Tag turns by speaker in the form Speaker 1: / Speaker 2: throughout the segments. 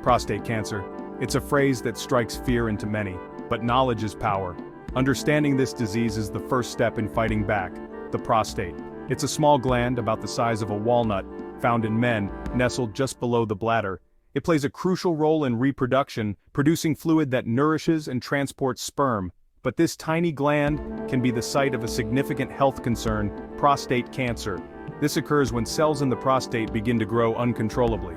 Speaker 1: Prostate cancer. It's a phrase that strikes fear into many, but knowledge is power. Understanding this disease is the first step in fighting back. The prostate. It's a small gland about the size of a walnut, found in men, nestled just below the bladder. It plays a crucial role in reproduction, producing fluid that nourishes and transports sperm. But this tiny gland can be the site of a significant health concern, prostate cancer. This occurs when cells in the prostate begin to grow uncontrollably.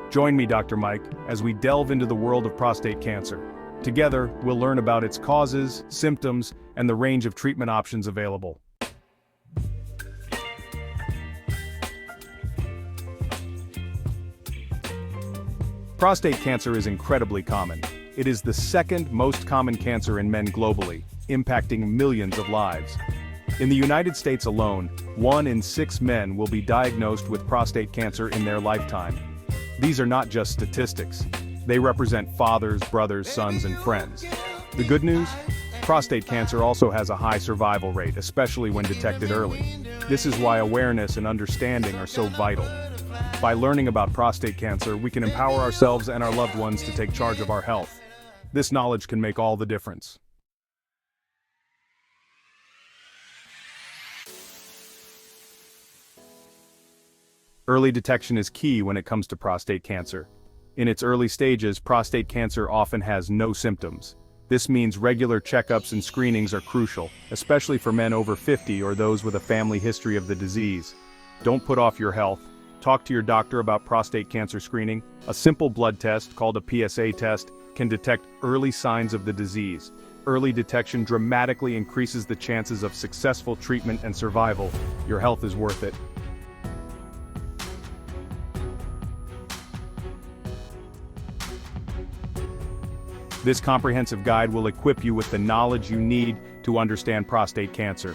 Speaker 1: Join me, Dr. Mike, as we delve into the world of prostate cancer. Together, we'll learn about its causes, symptoms, and the range of treatment options available. Prostate cancer is incredibly common. It is the second most common cancer in men globally, impacting millions of lives. In the United States alone, 1 in 6 men will be diagnosed with prostate cancer in their lifetime. These are not just statistics. They represent fathers, brothers, sons, and friends. The good news? Prostate cancer also has a high survival rate, especially when detected early. This is why awareness and understanding are so vital. By learning about prostate cancer, we can empower ourselves and our loved ones to take charge of our health. This knowledge can make all the difference. Early detection is key when it comes to prostate cancer. In its early stages, prostate cancer often has no symptoms. This means regular checkups and screenings are crucial, especially for men over 50 or those with a family history of the disease. Don't put off your health. Talk to your doctor about prostate cancer screening. A simple blood test, called a PSA test, can detect early signs of the disease. Early detection dramatically increases the chances of successful treatment and survival. Your health is worth it. This comprehensive guide will equip you with the knowledge you need to understand prostate cancer.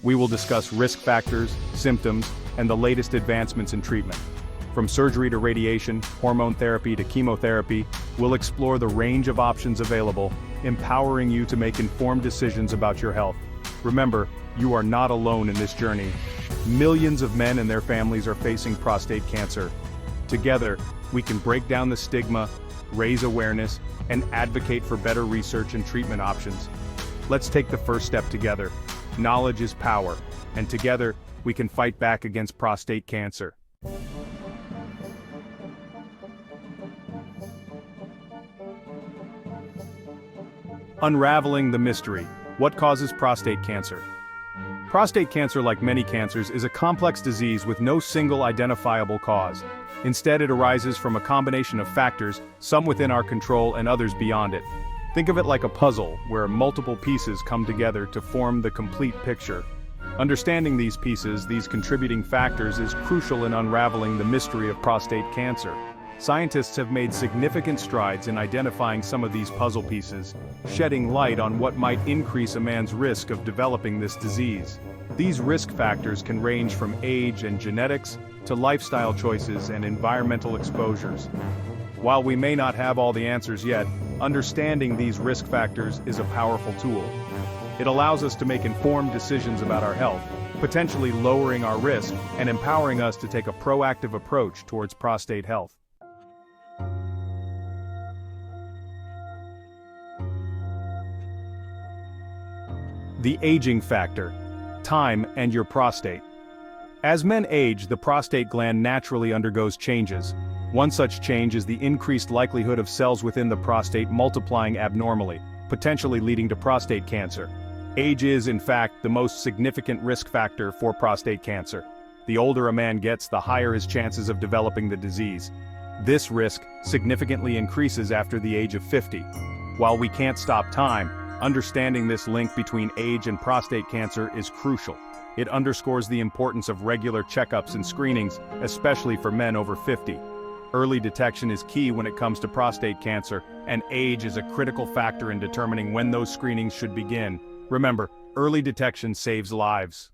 Speaker 1: We will discuss risk factors, symptoms, and the latest advancements in treatment. From surgery to radiation, hormone therapy to chemotherapy, we'll explore the range of options available, empowering you to make informed decisions about your health. Remember, you are not alone in this journey. Millions of men and their families are facing prostate cancer. Together, we can break down the stigma, raise awareness, and advocate for better research and treatment options. Let's take the first step together. Knowledge is power, and together, we can fight back against prostate cancer. Unraveling the mystery. What causes prostate cancer? Prostate cancer, like many cancers, is a complex disease with no single identifiable cause. Instead, it arises from a combination of factors, some within our control and others beyond it. Think of it like a puzzle, where multiple pieces come together to form the complete picture. Understanding these pieces, these contributing factors, is crucial in unraveling the mystery of prostate cancer. Scientists have made significant strides in identifying some of these puzzle pieces, shedding light on what might increase a man's risk of developing this disease. These risk factors can range from age and genetics to lifestyle choices and environmental exposures. While we may not have all the answers yet, understanding these risk factors is a powerful tool. It allows us to make informed decisions about our health, potentially lowering our risk and empowering us to take a proactive approach towards prostate health. The aging factor. Time and your prostate. As men age, the prostate gland naturally undergoes changes. One such change is the increased likelihood of cells within the prostate multiplying abnormally, potentially leading to prostate cancer. Age is, in fact, the most significant risk factor for prostate cancer. The older a man gets, the higher his chances of developing the disease. This risk significantly increases after the age of 50. While we can't stop time, understanding this link between age and prostate cancer is crucial. It underscores the importance of regular checkups and screenings, especially for men over 50. Early detection is key when it comes to prostate cancer, and age is a critical factor in determining when those screenings should begin. Remember, early detection saves lives.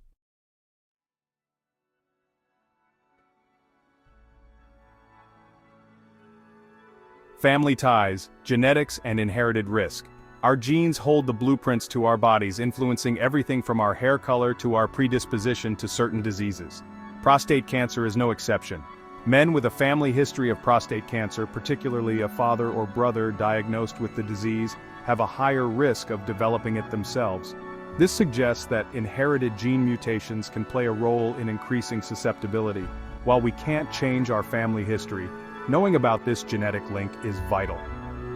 Speaker 1: Family ties, genetics, and inherited risk. Our genes hold the blueprints to our bodies, influencing everything from our hair color to our predisposition to certain diseases. Prostate cancer is no exception. Men with a family history of prostate cancer, particularly a father or brother diagnosed with the disease, have a higher risk of developing it themselves. This suggests that inherited gene mutations can play a role in increasing susceptibility. While we can't change our family history, knowing about this genetic link is vital.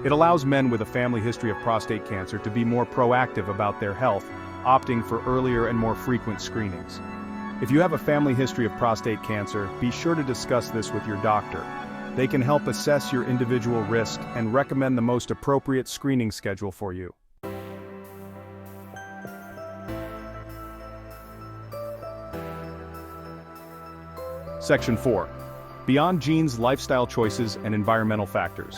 Speaker 1: It allows men with a family history of prostate cancer to be more proactive about their health, opting for earlier and more frequent screenings. If you have a family history of prostate cancer, be sure to discuss this with your doctor. They can help assess your individual risk and recommend the most appropriate screening schedule for you. Section 4. Beyond genes, lifestyle choices, and environmental factors.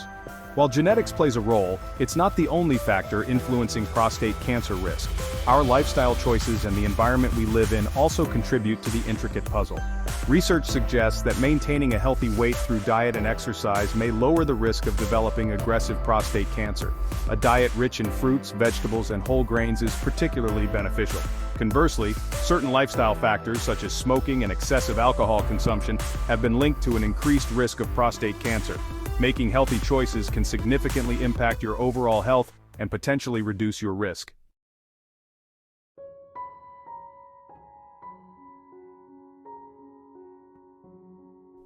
Speaker 1: While genetics plays a role, it's not the only factor influencing prostate cancer risk. Our lifestyle choices and the environment we live in also contribute to the intricate puzzle. Research suggests that maintaining a healthy weight through diet and exercise may lower the risk of developing aggressive prostate cancer. A diet rich in fruits, vegetables, and whole grains is particularly beneficial. Conversely, certain lifestyle factors such as smoking and excessive alcohol consumption have been linked to an increased risk of prostate cancer. Making healthy choices can significantly impact your overall health and potentially reduce your risk.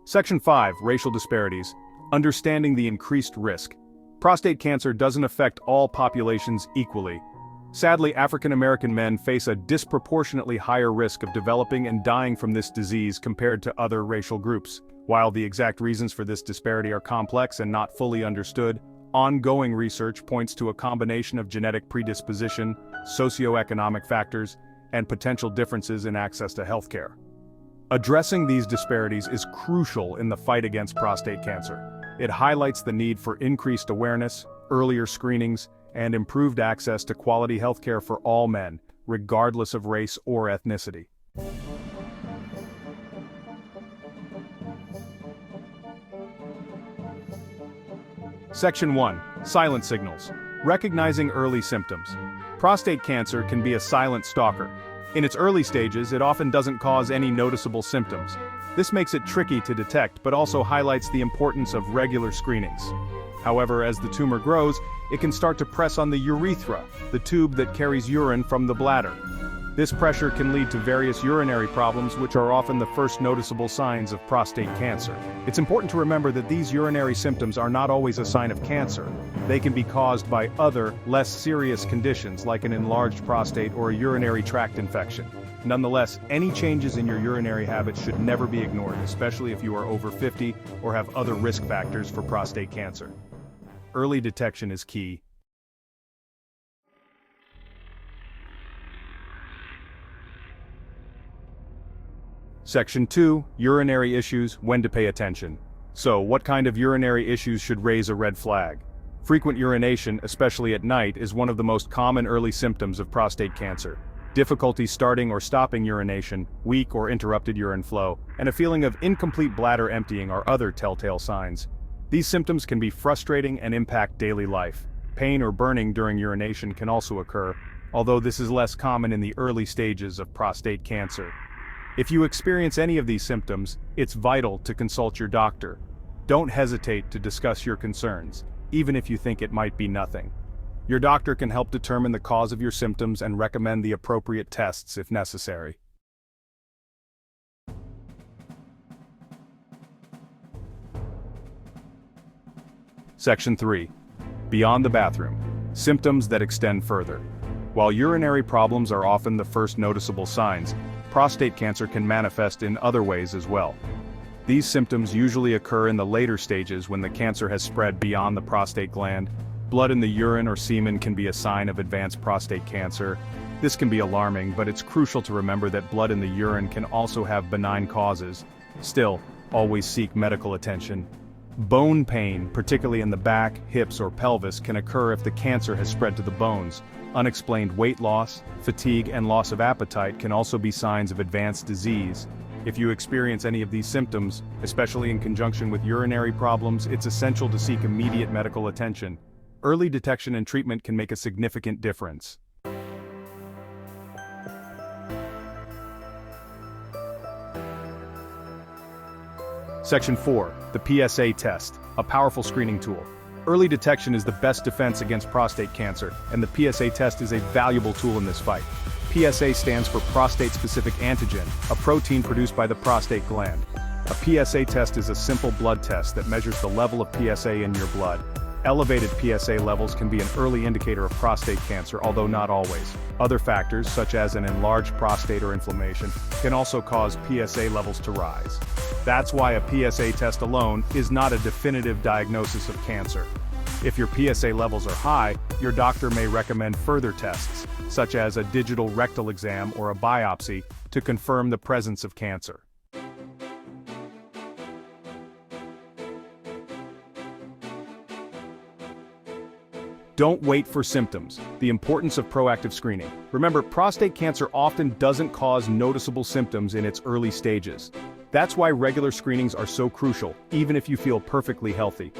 Speaker 1: Section 5. Racial disparities. Understanding the increased risk. Prostate cancer doesn't affect all populations equally. Sadly, African American men face a disproportionately higher risk of developing and dying from this disease compared to other racial groups. While the exact reasons for this disparity are complex and not fully understood, ongoing research points to a combination of genetic predisposition, socioeconomic factors, and potential differences in access to healthcare. Addressing these disparities is crucial in the fight against prostate cancer. It highlights the need for increased awareness, earlier screenings, and improved access to quality healthcare for all men, regardless of race or ethnicity. Section 1. Silent signals. Recognizing early symptoms. Prostate cancer can be a silent stalker. In its early stages, it often doesn't cause any noticeable symptoms. This makes it tricky to detect, but also highlights the importance of regular screenings. However, as the tumor grows, it can start to press on the urethra, the tube that carries urine from the bladder. This pressure can lead to various urinary problems, which are often the first noticeable signs of prostate cancer. It's important to remember that these urinary symptoms are not always a sign of cancer. They can be caused by other, less serious conditions like an enlarged prostate or a urinary tract infection. Nonetheless, any changes in your urinary habits should never be ignored, especially if you are over 50 or have other risk factors for prostate cancer. Early detection is key. Section 2. Urinary issues, when to pay attention. So, what kind of urinary issues should raise a red flag? Frequent urination, especially at night, is one of the most common early symptoms of prostate cancer. Difficulty starting or stopping urination, weak or interrupted urine flow, and a feeling of incomplete bladder emptying are other telltale signs. These symptoms can be frustrating and impact daily life. Pain or burning during urination can also occur, although this is less common in the early stages of prostate cancer. If you experience any of these symptoms, it's vital to consult your doctor. Don't hesitate to discuss your concerns, even if you think it might be nothing. Your doctor can help determine the cause of your symptoms and recommend the appropriate tests if necessary. Section 3. Beyond the bathroom. Symptoms that extend further. While urinary problems are often the first noticeable signs, prostate cancer can manifest in other ways as well. These symptoms usually occur in the later stages when the cancer has spread beyond the prostate gland. Blood in the urine or semen can be a sign of advanced prostate cancer. This can be alarming, but it's crucial to remember that blood in the urine can also have benign causes. Still, always seek medical attention. Bone pain, particularly in the back, hips, or pelvis, can occur if the cancer has spread to the bones. Unexplained weight loss, fatigue, and loss of appetite can also be signs of advanced disease. If you experience any of these symptoms, especially in conjunction with urinary problems, it's essential to seek immediate medical attention. Early detection and treatment can make a significant difference. Section 4. The PSA test, a powerful screening tool. Early detection is the best defense against prostate cancer, and the PSA test is a valuable tool in this fight. PSA stands for prostate-specific antigen, a protein produced by the prostate gland. A PSA test is a simple blood test that measures the level of PSA in your blood. Elevated PSA levels can be an early indicator of prostate cancer, although not always. Other factors, such as an enlarged prostate or inflammation, can also cause PSA levels to rise. That's why a PSA test alone is not a definitive diagnosis of cancer. If your PSA levels are high, your doctor may recommend further tests, such as a digital rectal exam or a biopsy, to confirm the presence of cancer. Don't wait for symptoms. The importance of proactive screening. Remember, prostate cancer often doesn't cause noticeable symptoms in its early stages. That's why regular screenings are so crucial, even if you feel perfectly healthy.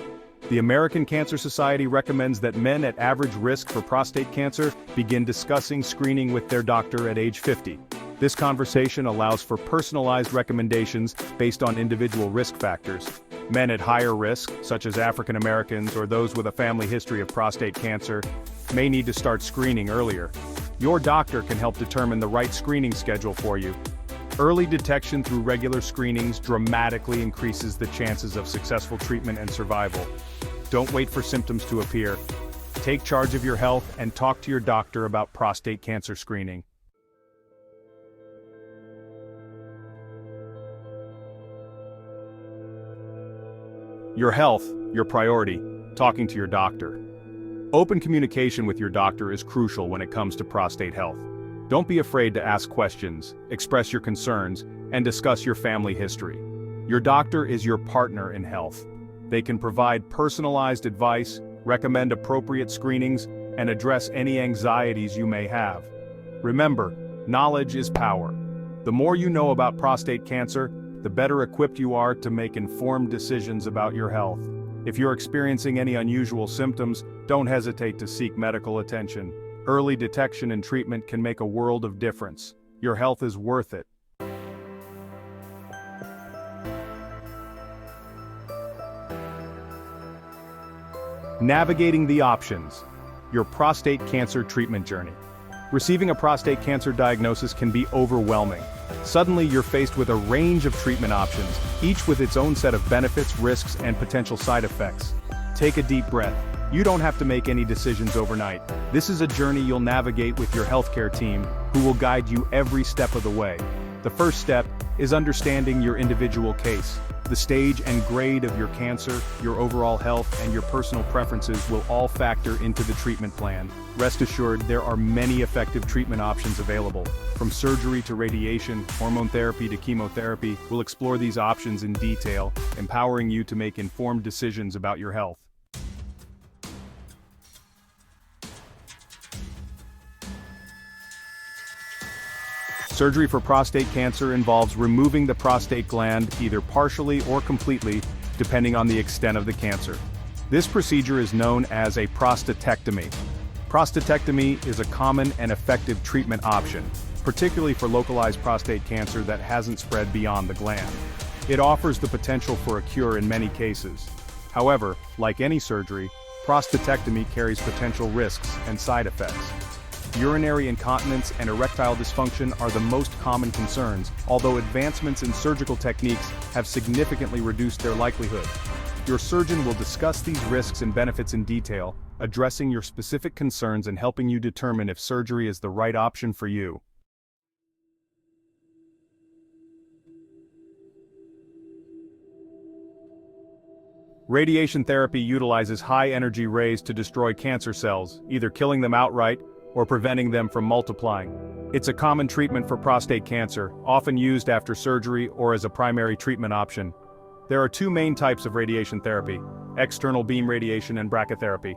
Speaker 1: The American Cancer Society recommends that men at average risk for prostate cancer begin discussing screening with their doctor at age 50. This conversation allows for personalized recommendations based on individual risk factors. Men at higher risk, such as African Americans or those with a family history of prostate cancer, may need to start screening earlier. Your doctor can help determine the right screening schedule for you. Early detection through regular screenings dramatically increases the chances of successful treatment and survival. Don't wait for symptoms to appear. Take charge of your health and talk to your doctor about prostate cancer screening. Your health, your priority. Talking to your doctor. Open communication with your doctor is crucial when it comes to prostate health. Don't be afraid to ask questions, express your concerns, and discuss your family history. Your doctor is your partner in health. They can provide personalized advice, recommend appropriate screenings, and address any anxieties you may have. Remember, knowledge is power. The more you know about prostate cancer, the better equipped you are to make informed decisions about your health. If you're experiencing any unusual symptoms, don't hesitate to seek medical attention. Early detection and treatment can make a world of difference. Your health is worth it. Navigating the options. Your prostate cancer treatment journey. Receiving a prostate cancer diagnosis can be overwhelming. Suddenly you're faced with a range of treatment options, each with its own set of benefits, risks, and potential side effects. Take a deep breath. You don't have to make any decisions overnight. This is a journey you'll navigate with your healthcare team, who will guide you every step of the way. The first step is understanding your individual case. The stage and grade of your cancer, your overall health, and your personal preferences will all factor into the treatment plan. Rest assured, there are many effective treatment options available. From surgery to radiation, hormone therapy to chemotherapy, we'll explore these options in detail, empowering you to make informed decisions about your health. Surgery for prostate cancer involves removing the prostate gland either partially or completely, depending on the extent of the cancer. This procedure is known as a prostatectomy. Prostatectomy is a common and effective treatment option, particularly for localized prostate cancer that hasn't spread beyond the gland. It offers the potential for a cure in many cases. However, like any surgery, prostatectomy carries potential risks and side effects. Urinary incontinence and erectile dysfunction are the most common concerns, although advancements in surgical techniques have significantly reduced their likelihood. Your surgeon will discuss these risks and benefits in detail, addressing your specific concerns and helping you determine if surgery is the right option for you. Radiation therapy utilizes high-energy rays to destroy cancer cells, either killing them outright or preventing them from multiplying. It's a common treatment for prostate cancer, often used after surgery or as a primary treatment option. There are two main types of radiation therapy: external beam radiation and brachytherapy.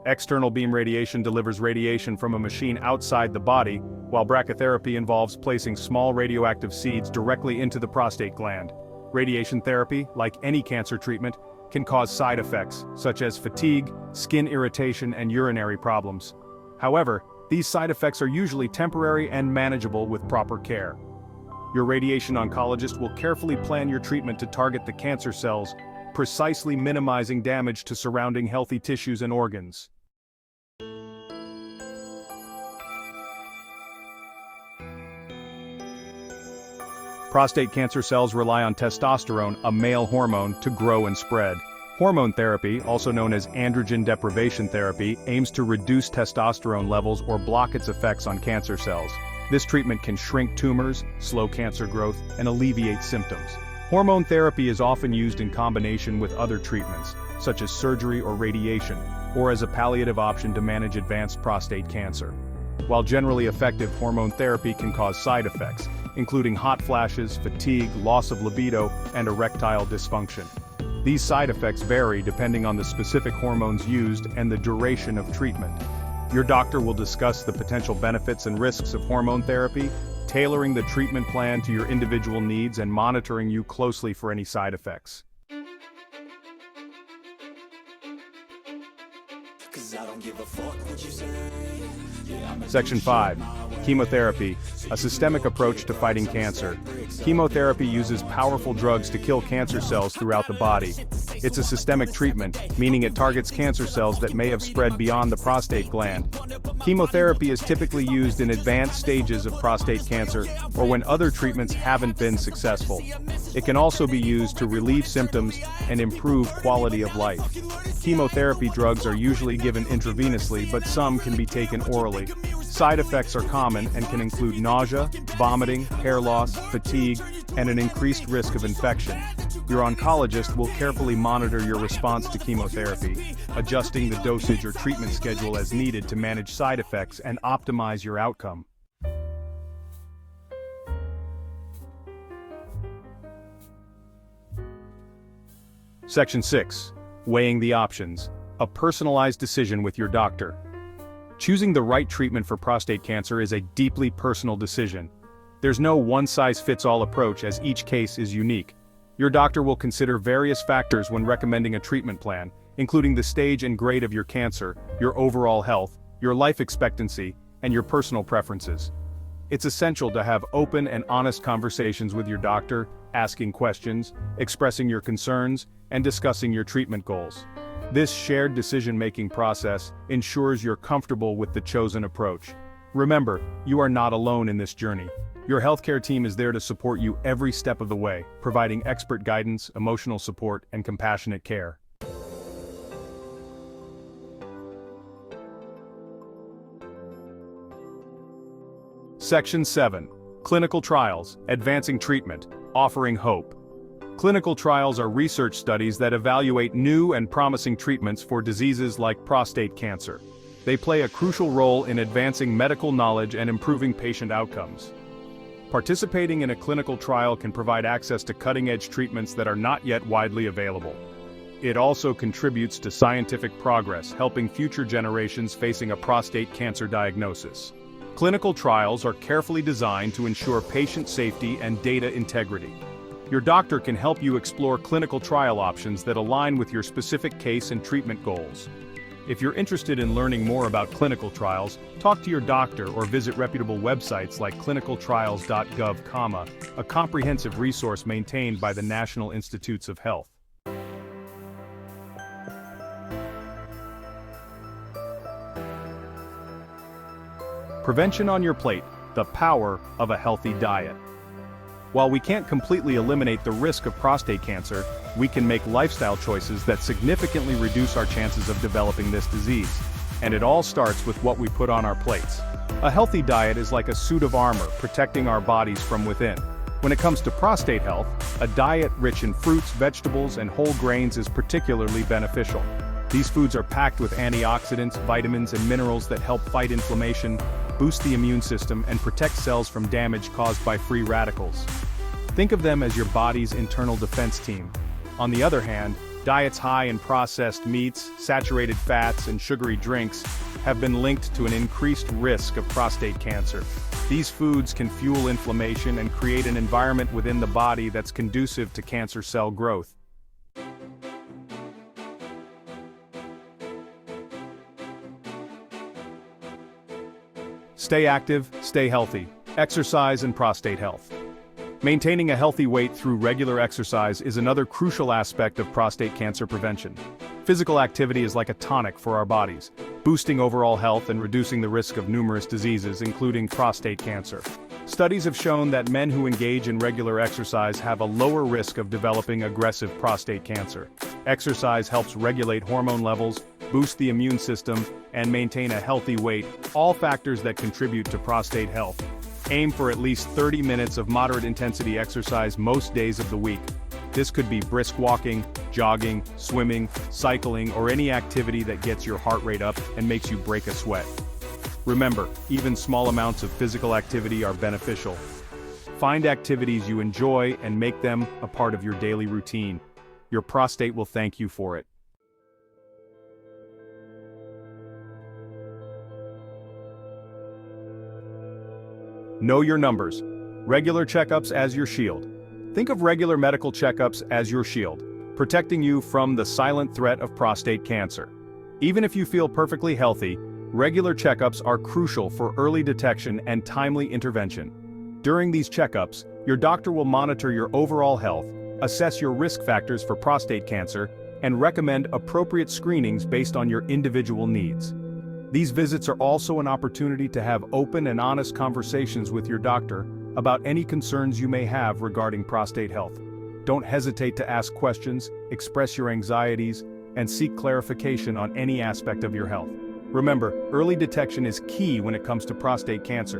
Speaker 1: External beam radiation delivers radiation from a machine outside the body, while brachytherapy involves placing small radioactive seeds directly into the prostate gland. Radiation therapy, like any cancer treatment, can cause side effects, such as fatigue, skin irritation, and urinary problems. However, these side effects are usually temporary and manageable with proper care. Your radiation oncologist will carefully plan your treatment to target the cancer cells, precisely minimizing damage to surrounding healthy tissues and organs. Prostate cancer cells rely on testosterone, a male hormone, to grow and spread. Hormone therapy, also known as androgen deprivation therapy, aims to reduce testosterone levels or block its effects on cancer cells. This treatment can shrink tumors, slow cancer growth, and alleviate symptoms. Hormone therapy is often used in combination with other treatments, such as surgery or radiation, or as a palliative option to manage advanced prostate cancer. While generally effective, hormone therapy can cause side effects, including hot flashes, fatigue, loss of libido, and erectile dysfunction. These side effects vary depending on the specific hormones used and the duration of treatment. Your doctor will discuss the potential benefits and risks of hormone therapy, tailoring the treatment plan to your individual needs and monitoring you closely for any side effects. Section 5. Chemotherapy, a systemic approach to fighting cancer. Chemotherapy uses powerful drugs to kill cancer cells throughout the body. It's a systemic treatment, meaning it targets cancer cells that may have spread beyond the prostate gland. Chemotherapy is typically used in advanced stages of prostate cancer or when other treatments haven't been successful. It can also be used to relieve symptoms and improve quality of life. Chemotherapy drugs are usually given intravenously, but some can be taken orally. Side effects are common and can include nausea, vomiting, hair loss, fatigue, and an increased risk of infection. Your oncologist will carefully monitor your response to chemotherapy, adjusting the dosage or treatment schedule as needed to manage side effects and optimize your outcome. Section 6. Weighing the options. A personalized decision with your doctor. Choosing the right treatment for prostate cancer is a deeply personal decision. There's no one-size-fits-all approach, as each case is unique. Your doctor will consider various factors when recommending a treatment plan, including the stage and grade of your cancer, your overall health, your life expectancy, and your personal preferences. It's essential to have open and honest conversations with your doctor, asking questions, expressing your concerns, and discussing your treatment goals. This shared decision-making process ensures you're comfortable with the chosen approach. Remember, you are not alone in this journey. Your healthcare team is there to support you every step of the way, providing expert guidance, emotional support, and compassionate care. Section 7. Clinical trials, advancing treatment, offering hope. Clinical trials are research studies that evaluate new and promising treatments for diseases like prostate cancer. They play a crucial role in advancing medical knowledge and improving patient outcomes. Participating in a clinical trial can provide access to cutting-edge treatments that are not yet widely available. It also contributes to scientific progress, helping future generations facing a prostate cancer diagnosis. Clinical trials are carefully designed to ensure patient safety and data integrity. Your doctor can help you explore clinical trial options that align with your specific case and treatment goals. If you're interested in learning more about clinical trials, talk to your doctor or visit reputable websites like clinicaltrials.gov, a comprehensive resource maintained by the National Institutes of Health. Prevention on your plate, the power of a healthy diet. While we can't completely eliminate the risk of prostate cancer, we can make lifestyle choices that significantly reduce our chances of developing this disease. And it all starts with what we put on our plates. A healthy diet is like a suit of armor, protecting our bodies from within. When it comes to prostate health, a diet rich in fruits, vegetables, and whole grains is particularly beneficial. These foods are packed with antioxidants, vitamins, and minerals that help fight inflammation, boost the immune system, and protect cells from damage caused by free radicals. Think of them as your body's internal defense team. On the other hand, diets high in processed meats, saturated fats, and sugary drinks have been linked to an increased risk of prostate cancer. These foods can fuel inflammation and create an environment within the body that's conducive to cancer cell growth. Stay active, stay healthy. Exercise and prostate health. Maintaining a healthy weight through regular exercise is another crucial aspect of prostate cancer prevention. Physical activity is like a tonic for our bodies, boosting overall health and reducing the risk of numerous diseases, including prostate cancer. Studies have shown that men who engage in regular exercise have a lower risk of developing aggressive prostate cancer. Exercise helps regulate hormone levels, boost the immune system, and maintain a healthy weight, all factors that contribute to prostate health. Aim for at least 30 minutes of moderate intensity exercise most days of the week. This could be brisk walking, jogging, swimming, cycling, or any activity that gets your heart rate up and makes you break a sweat. Remember, even small amounts of physical activity are beneficial. Find activities you enjoy and make them a part of your daily routine. Your prostate will thank you for it. Know your numbers. Regular checkups as your shield. Think of regular medical checkups as your shield, protecting you from the silent threat of prostate cancer. Even if you feel perfectly healthy, regular checkups are crucial for early detection and timely intervention. During these checkups, your doctor will monitor your overall health, assess your risk factors for prostate cancer, and recommend appropriate screenings based on your individual needs. These visits are also an opportunity to have open and honest conversations with your doctor about any concerns you may have regarding prostate health. Don't hesitate to ask questions, express your anxieties, and seek clarification on any aspect of your health. Remember, early detection is key when it comes to prostate cancer.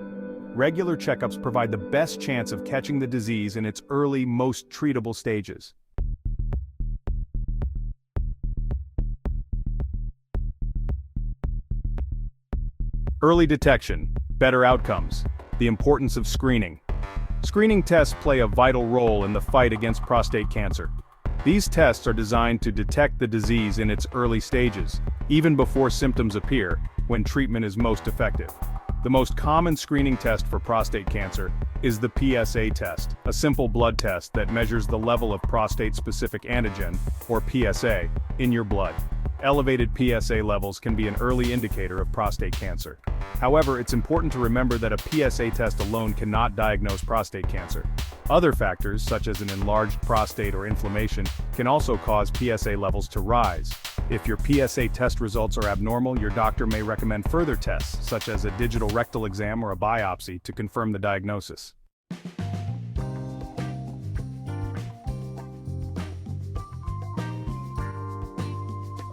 Speaker 1: Regular checkups provide the best chance of catching the disease in its early, most treatable stages. Early detection, better outcomes. The importance of screening. Screening tests play a vital role in the fight against prostate cancer. These tests are designed to detect the disease in its early stages, even before symptoms appear, when treatment is most effective. The most common screening test for prostate cancer is the PSA test, a simple blood test that measures the level of prostate-specific antigen, or PSA, in your blood. Elevated PSA levels can be an early indicator of prostate cancer. However, it's important to remember that a PSA test alone cannot diagnose prostate cancer. Other factors, such as an enlarged prostate or inflammation, can also cause PSA levels to rise. If your PSA test results are abnormal, your doctor may recommend further tests, such as a digital rectal exam or a biopsy, to confirm the diagnosis.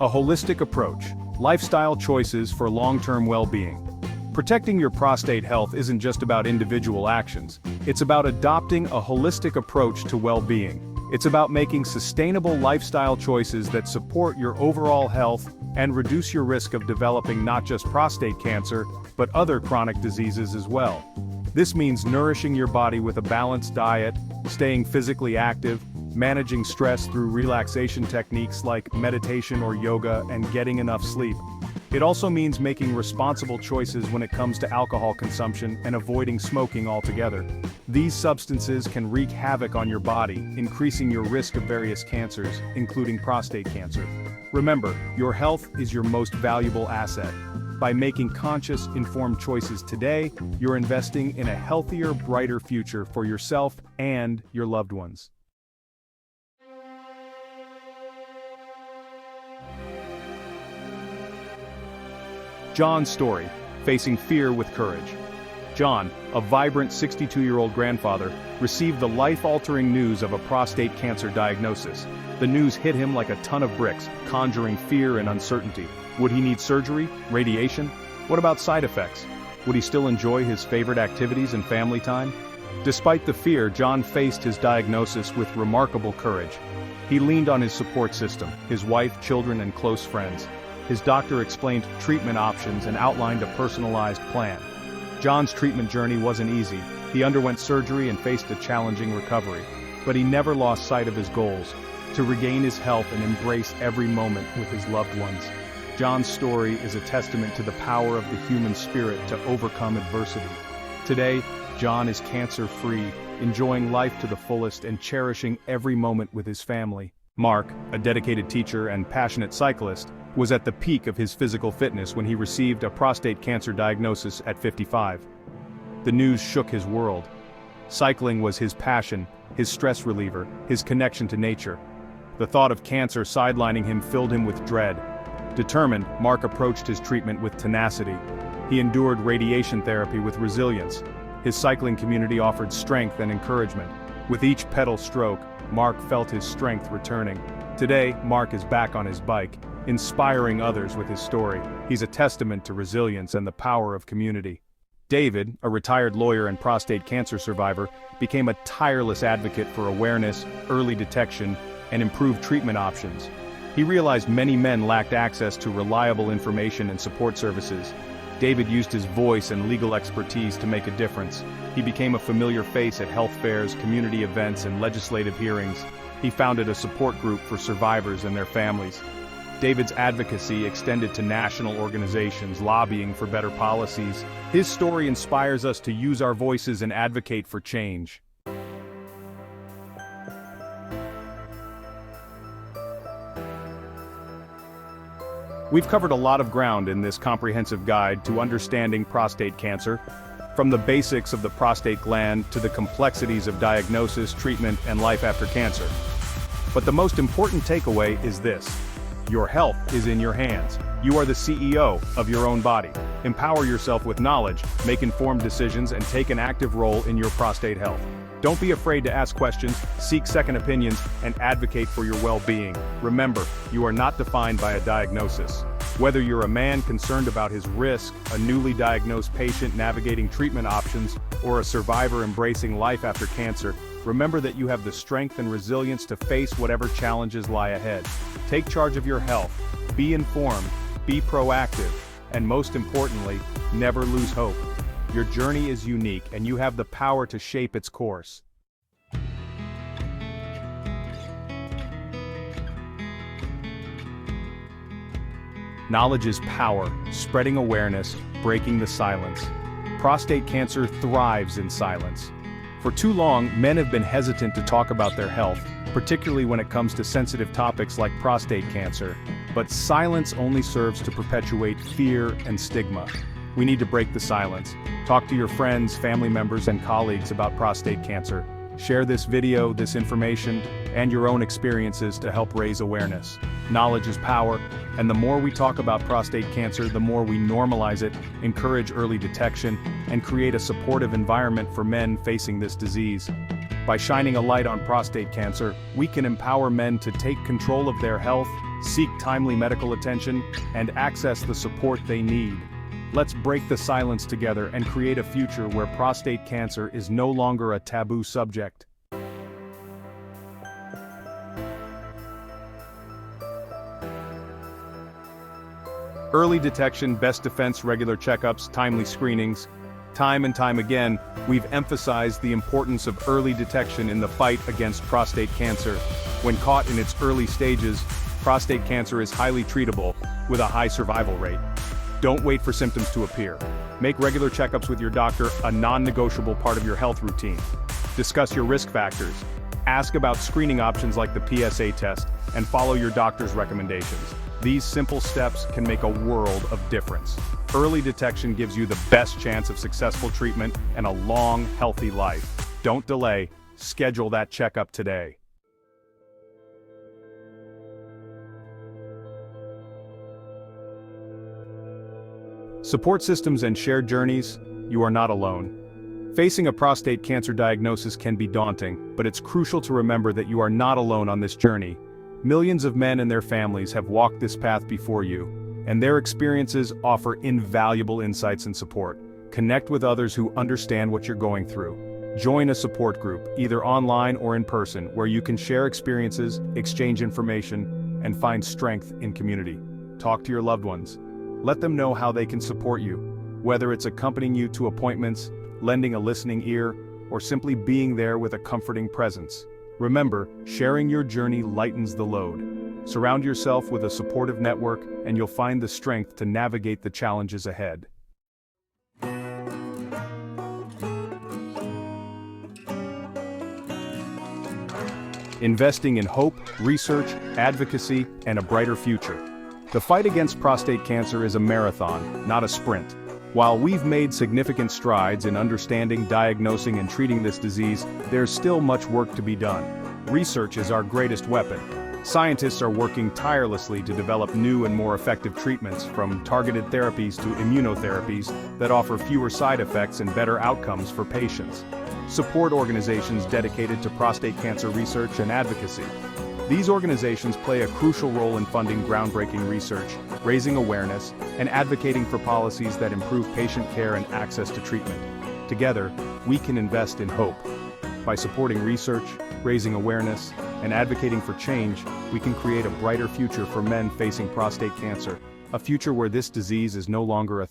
Speaker 1: A holistic approach. Lifestyle choices for long-term well-being. Protecting your prostate health isn't just about individual actions. It's about adopting a holistic approach to well-being. It's about making sustainable lifestyle choices that support your overall health and reduce your risk of developing not just prostate cancer, but other chronic diseases as well. This means nourishing your body with a balanced diet, staying physically active, managing stress through relaxation techniques like meditation or yoga, and getting enough sleep. It also means making responsible choices when it comes to alcohol consumption and avoiding smoking altogether. These substances can wreak havoc on your body, increasing your risk of various cancers, including prostate cancer. Remember, your health is your most valuable asset. By making conscious, informed choices today, you're investing in a healthier, brighter future for yourself and your loved ones. John's story, facing fear with courage. John, a vibrant 62-year-old grandfather, received the life-altering news of a prostate cancer diagnosis. The news hit him like a ton of bricks, conjuring fear and uncertainty. Would he need surgery? Radiation? What about side effects? Would he still enjoy his favorite activities and family time? Despite the fear, John faced his diagnosis with remarkable courage. He leaned on his support system, his wife, children, and close friends. His doctor explained treatment options and outlined a personalized plan. John's treatment journey wasn't easy. He underwent surgery and faced a challenging recovery. But he never lost sight of his goals, to regain his health and embrace every moment with his loved ones. John's story is a testament to the power of the human spirit to overcome adversity. Today, John is cancer-free, enjoying life to the fullest and cherishing every moment with his family. Mark, a dedicated teacher and passionate cyclist, was at the peak of his physical fitness when he received a prostate cancer diagnosis at 55. The news shook his world. Cycling was his passion, his stress reliever, his connection to nature. The thought of cancer sidelining him filled him with dread. Determined, Mark approached his treatment with tenacity. He endured radiation therapy with resilience. His cycling community offered strength and encouragement. With each pedal stroke, Mark felt his strength returning. Today, Mark is back on his bike, inspiring others with his story. He's a testament to resilience and the power of community. David, a retired lawyer and prostate cancer survivor, became a tireless advocate for awareness, early detection, and improved treatment options. He realized many men lacked access to reliable information and support services. David used his voice and legal expertise to make a difference. He became a familiar face at health fairs, community events, and legislative hearings. He founded a support group for survivors and their families. David's advocacy extended to national organizations lobbying for better policies. His story inspires us to use our voices and advocate for change. We've covered a lot of ground in this comprehensive guide to understanding prostate cancer, from the basics of the prostate gland to the complexities of diagnosis, treatment, and life after cancer. But the most important takeaway is this: your health is in your hands. You are the CEO of your own body. Empower yourself with knowledge, make informed decisions, and take an active role in your prostate health. Don't be afraid to ask questions, seek second opinions, and advocate for your well-being. Remember, you are not defined by a diagnosis. Whether you're a man concerned about his risk, a newly diagnosed patient navigating treatment options, or a survivor embracing life after cancer, remember that you have the strength and resilience to face whatever challenges lie ahead. Take charge of your health, be informed, be proactive, and most importantly, never lose hope. Your journey is unique, and you have the power to shape its course. Knowledge is power, spreading awareness, breaking the silence. Prostate cancer thrives in silence. For too long, men have been hesitant to talk about their health, particularly when it comes to sensitive topics like prostate cancer. But silence only serves to perpetuate fear and stigma. We need to break the silence. Talk to your friends, family members, and colleagues about prostate cancer. Share this video, this information, and your own experiences to help raise awareness. Knowledge is power, and the more we talk about prostate cancer, the more we normalize it, encourage early detection, and create a supportive environment for men facing this disease. By shining a light on prostate cancer, we can empower men to take control of their health, seek timely medical attention, and access the support they need. Let's break the silence together and create a future where prostate cancer is no longer a taboo subject. Early detection, best defense, regular checkups, timely screenings. Time and time again, we've emphasized the importance of early detection in the fight against prostate cancer. When caught in its early stages, prostate cancer is highly treatable, with a high survival rate. Don't wait for symptoms to appear. Make regular checkups with your doctor a non-negotiable part of your health routine. Discuss your risk factors. Ask about screening options like the PSA test, and follow your doctor's recommendations. These simple steps can make a world of difference. Early detection gives you the best chance of successful treatment and a long, healthy life. Don't delay. Schedule that checkup today. Support systems and shared journeys, you are not alone. Facing a prostate cancer diagnosis can be daunting, but it's crucial to remember that you are not alone on this journey. Millions of men and their families have walked this path before you, and their experiences offer invaluable insights and support. Connect with others who understand what you're going through. Join a support group, either online or in person, where you can share experiences, exchange information, and find strength in community. Talk to your loved ones. Let them know how they can support you, whether it's accompanying you to appointments, lending a listening ear, or simply being there with a comforting presence. Remember, sharing your journey lightens the load. Surround yourself with a supportive network, and you'll find the strength to navigate the challenges ahead. Investing in hope, research, advocacy, and a brighter future. The fight against prostate cancer is a marathon, not a sprint. While we've made significant strides in understanding, diagnosing, and treating this disease, there's still much work to be done. Research is our greatest weapon. Scientists are working tirelessly to develop new and more effective treatments, from targeted therapies to immunotherapies that offer fewer side effects and better outcomes for patients. Support organizations dedicated to prostate cancer research and advocacy. These organizations play a crucial role in funding groundbreaking research, raising awareness, and advocating for policies that improve patient care and access to treatment. Together, we can invest in hope. By supporting research, raising awareness, and advocating for change, we can create a brighter future for men facing prostate cancer, a future where this disease is no longer a